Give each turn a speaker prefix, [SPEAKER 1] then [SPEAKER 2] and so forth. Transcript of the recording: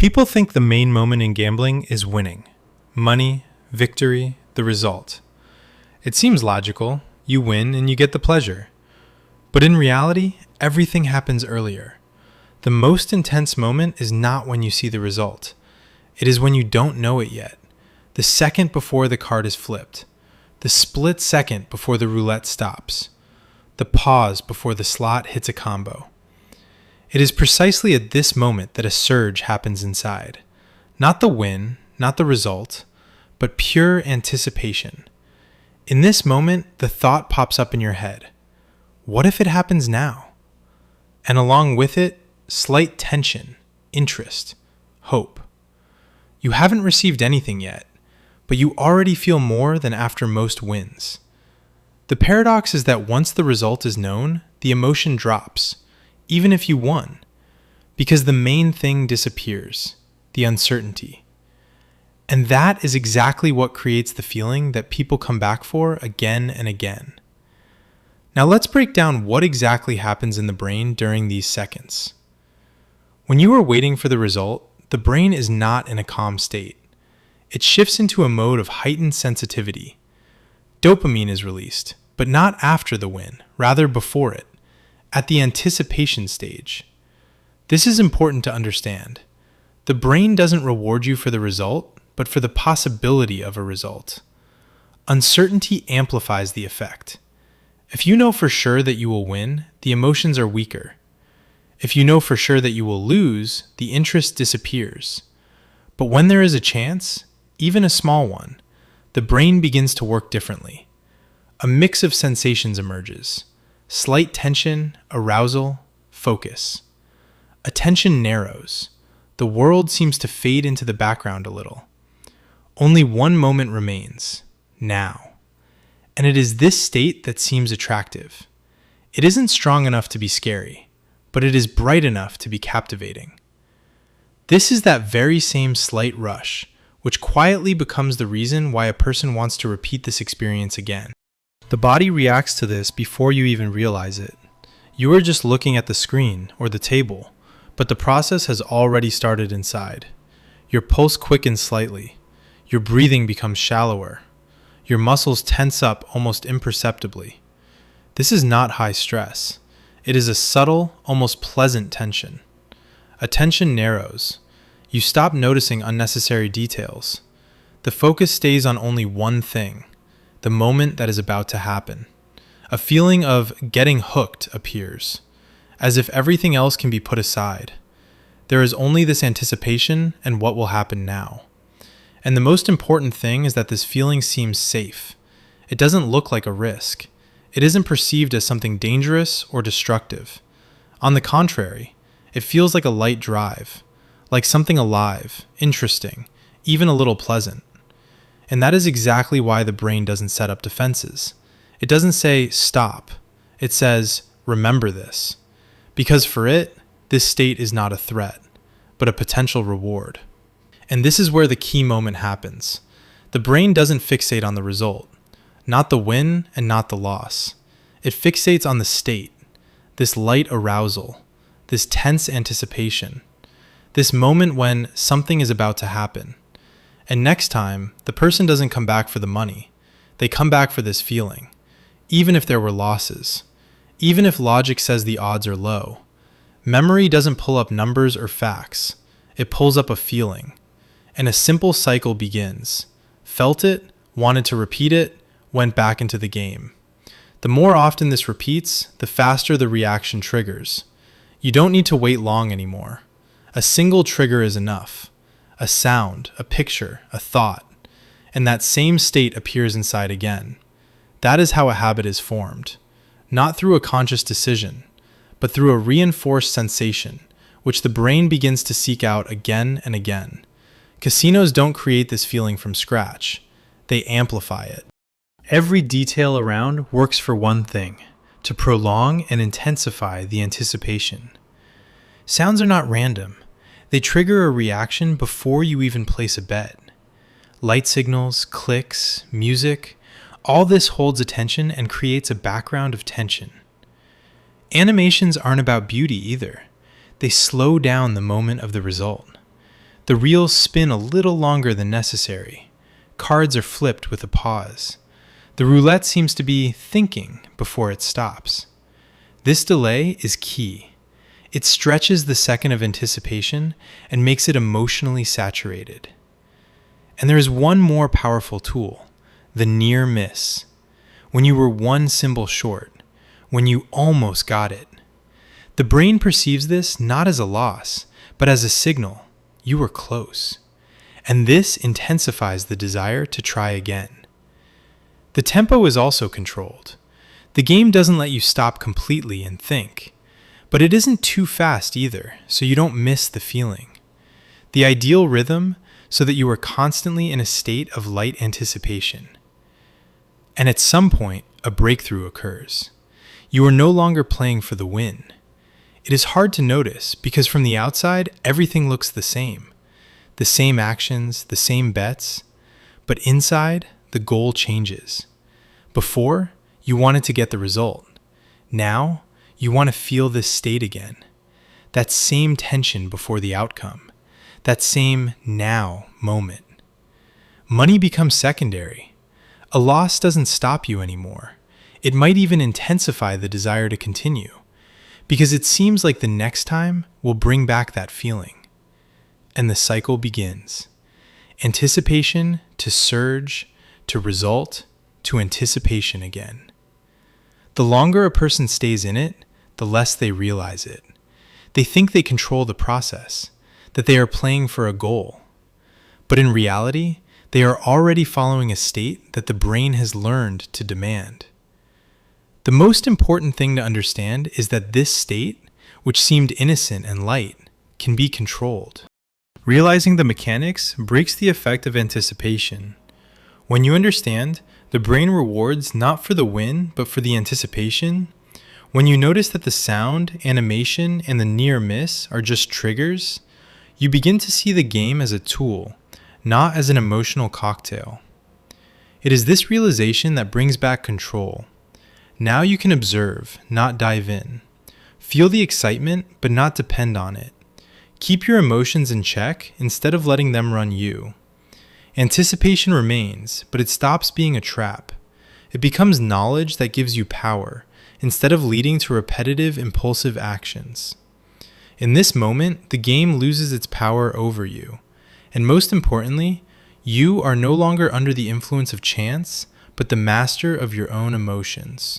[SPEAKER 1] People think the main moment in gambling is winning. Money, victory, the result. It seems logical. You win and you get the pleasure. But in reality, everything happens earlier. The most intense moment is not when you see the result. It is when you don't know it yet. The second before the card is flipped. The split second before the roulette stops. The pause before the slot hits a combo. It is precisely at this moment that a surge happens inside. Not the win, not the result, but pure anticipation. In this moment, the thought pops up in your head. What if it happens now? And along with it, slight tension, interest, hope. You haven't received anything yet, but you already feel more than after most wins. The paradox is that once the result is known, the emotion drops, even if you won, because the main thing disappears, the uncertainty. And that is exactly what creates the feeling that people come back for again and again. Now let's break down what exactly happens in the brain during these seconds. When you are waiting for the result, the brain is not in a calm state. It shifts into a mode of heightened sensitivity. Dopamine is released, but not after the win, rather before it, at the anticipation stage. This is important to understand. The brain doesn't reward you for the result, but for the possibility of a result. Uncertainty amplifies the effect. If you know for sure that you will win, the emotions are weaker. If you know for sure that you will lose, the interest disappears. But when there is a chance, even a small one, the brain begins to work differently. A mix of sensations emerges. Slight tension, arousal, focus. Attention narrows. The world seems to fade into the background a little. Only one moment remains, now. And it is this state that seems attractive. It isn't strong enough to be scary, but it is bright enough to be captivating. This is that very same slight rush, which quietly becomes the reason why a person wants to repeat this experience again. The body reacts to this before you even realize it. You are just looking at the screen or the table, but the process has already started inside. Your pulse quickens slightly. Your breathing becomes shallower. Your muscles tense up almost imperceptibly. This is not high stress. It is a subtle, almost pleasant tension. Attention narrows. You stop noticing unnecessary details. The focus stays on only one thing, the moment that is about to happen. A feeling of getting hooked appears, as if everything else can be put aside. There is only this anticipation and what will happen now. And the most important thing is that this feeling seems safe. It doesn't look like a risk. It isn't perceived as something dangerous or destructive. On the contrary, it feels like a light drive, like something alive, interesting, even a little pleasant. And that is exactly why the brain doesn't set up defenses. It doesn't say, stop. It says, remember this. Because for it, this state is not a threat, but a potential reward. And this is where the key moment happens. The brain doesn't fixate on the result, not the win and not the loss. It fixates on the state, this light arousal, this tense anticipation, this moment when something is about to happen. And next time, the person doesn't come back for the money. They come back for this feeling, even if there were losses, even if logic says the odds are low. Memory doesn't pull up numbers or facts. It pulls up a feeling. And a simple cycle begins. Felt it, wanted to repeat it, went back into the game. The more often this repeats, the faster the reaction triggers. You don't need to wait long anymore. A single trigger is enough. A sound, a picture, a thought. And that same state appears inside again. That is how a habit is formed. Not through a conscious decision, but through a reinforced sensation, which the brain begins to seek out again and again. Casinos don't create this feeling from scratch. They amplify it. Every detail around works for one thing, to prolong and intensify the anticipation. Sounds are not random. They trigger a reaction before you even place a bet. Light signals, clicks, music, all this holds attention and creates a background of tension. Animations aren't about beauty either. They slow down the moment of the result. The reels spin a little longer than necessary. Cards are flipped with a pause. The roulette seems to be thinking before it stops. This delay is key. It stretches the second of anticipation and makes it emotionally saturated. And there is one more powerful tool, the near miss. When you were one symbol short, when you almost got it. The brain perceives this not as a loss, but as a signal. You were close. And this intensifies the desire to try again. The tempo is also controlled. The game doesn't let you stop completely and think, but it isn't too fast either, so you don't miss the feeling. The ideal rhythm so that you are constantly in a state of light anticipation. And at some point, a breakthrough occurs. You are no longer playing for the win. It is hard to notice because from the outside, everything looks the same. The same actions, the same bets, but inside, the goal changes. Before, you wanted to get the result. Now, you want to feel this state again. That same tension before the outcome. That same now moment. Money becomes secondary. A loss doesn't stop you anymore. It might even intensify the desire to continue, because it seems like the next time will bring back that feeling. And the cycle begins. Anticipation to surge, to result, to anticipation again. The longer a person stays in it, the less they realize it. They think they control the process, that they are playing for a goal. But in reality, they are already following a state that the brain has learned to demand. The most important thing to understand is that this state, which seemed innocent and light, can be controlled. Realizing the mechanics breaks the effect of anticipation. When you understand, the brain rewards not for the win, but for the anticipation. When you notice that the sound, animation, and the near miss are just triggers, you begin to see the game as a tool, not as an emotional cocktail. It is this realization that brings back control. Now you can observe, not dive in. Feel the excitement, but not depend on it. Keep your emotions in check instead of letting them run you. Anticipation remains, but it stops being a trap. It becomes knowledge that gives you power, instead of leading to repetitive, impulsive actions. In this moment, the game loses its power over you. And most importantly, you are no longer under the influence of chance, but the master of your own emotions.